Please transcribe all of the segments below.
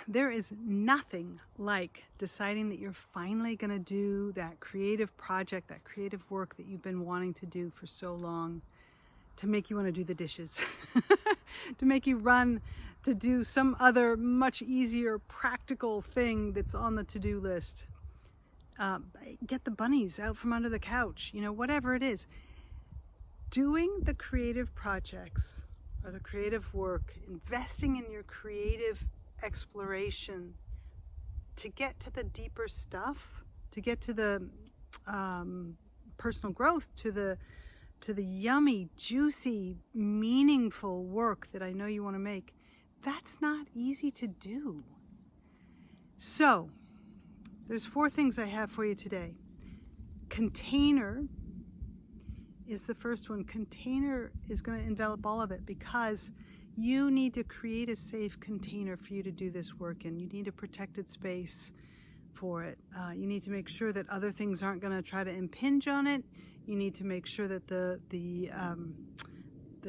There is nothing like deciding that you're finally going to do that creative project, that creative work that you've been wanting to do for so long, to make you want to do the dishes, to make you run to do some other much easier practical thing that's on the to-do list. Get the bunnies out from under the couch, whatever it is. Doing the creative projects or the creative work, investing in your creative exploration to get to the deeper stuff, to get to the personal growth, to the yummy, juicy, meaningful work that I know you want to make. That's not easy to do. So there's 4 things I have for you today. Container is the first one. Container is going to envelop all of it, because you need to create a safe container for you to do this work in. You need a protected space for it. You need to make sure that other things aren't going to try to impinge on it. You need to make sure that the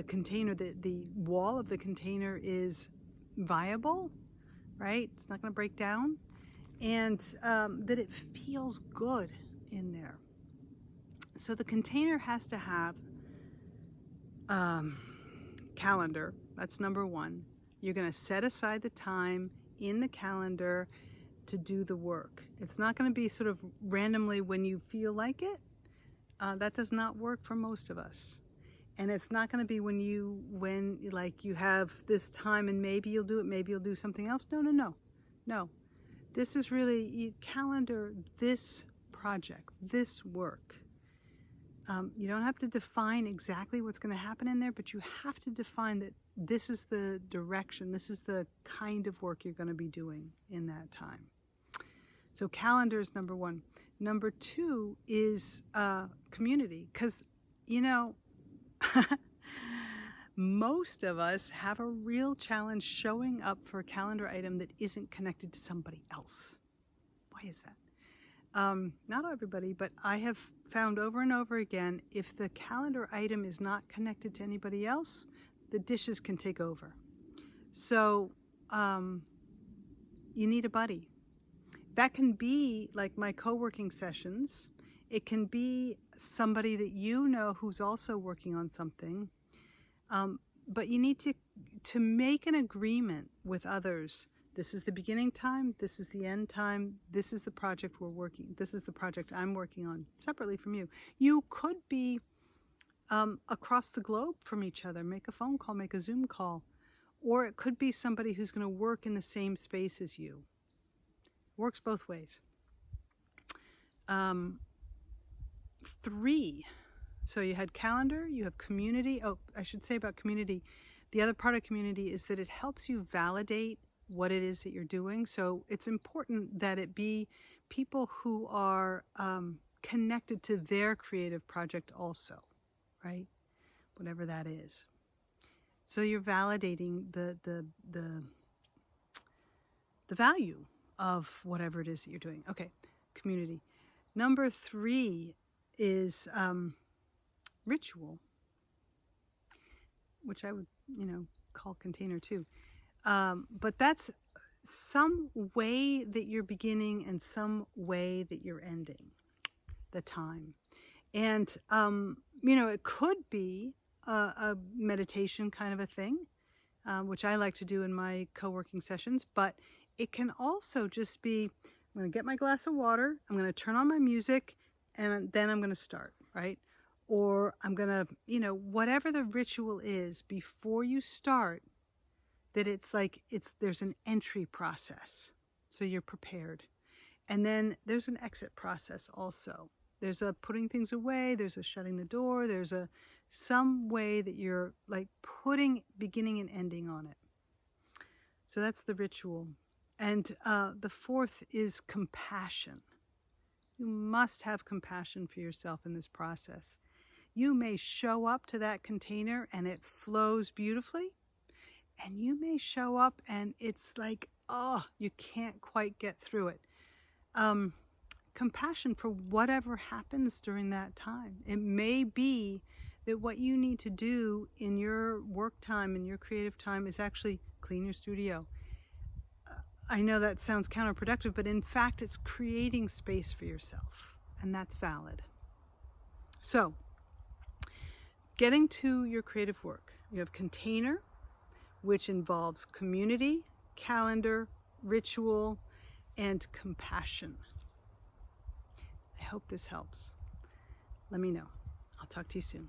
container, the wall of the container is viable, right? It's not going to break down, and that it feels good in there. So the container has to have calendar. That's number 1. You're going to set aside the time in the calendar to do the work. It's not going to be sort of randomly when you feel like it. That does not work for most of us. And it's not going to be when you have this time and maybe you'll do it, maybe you'll do something else. No. This is really, you calendar this project, this work. You don't have to define exactly what's going to happen in there, but you have to define that this is the direction, this is the kind of work you're going to be doing in that time. So calendar is number 1. Number 2 is community, because, most of us have a real challenge showing up for a calendar item that isn't connected to somebody else. Why is that? Not everybody, but I have found over and over again, if the calendar item is not connected to anybody else, the dishes can take over. So you need a buddy. That can be like my co-working sessions. It can be somebody that you know who's also working on something. But you need to make an agreement with others. This is the beginning time, this is the end time, this is the project this is the project I'm working on separately from you. You could be across the globe from each other. Make a phone call, make a Zoom call. Or it could be somebody who's going to work in the same space as you. Works both ways. 3. So you had calendar, you have community. Oh, I should say about community. The other part of community is that it helps you validate what it is that you're doing. So it's important that it be people who are connected to their creative project also, right? Whatever that is. So you're validating the value of whatever it is that you're doing. Okay, community. Number 3 is ritual, which I would, call container too. But that's some way that you're beginning and some way that you're ending the time. And, it could be a meditation kind of a thing, which I like to do in my co-working sessions. But it can also just be, I'm going to get my glass of water, I'm going to turn on my music, and then I'm going to start, right? Or I'm going to, whatever the ritual is before you start, that there's an entry process, so you're prepared. And then there's an exit process also. There's a putting things away, there's a shutting the door, there's some way that you're putting beginning and ending on it. So that's the ritual. And the 4th is compassion. You must have compassion for yourself in this process. You may show up to that container and it flows beautifully. And you may show up and it's you can't quite get through it. Compassion for whatever happens during that time. It may be that what you need to do in your work time, in your creative time, is actually clean your studio. I know that sounds counterproductive, but in fact, it's creating space for yourself, and that's valid. So, getting to your creative work, you have container, which involves community, calendar, ritual, and compassion. I hope this helps. Let me know. I'll talk to you soon.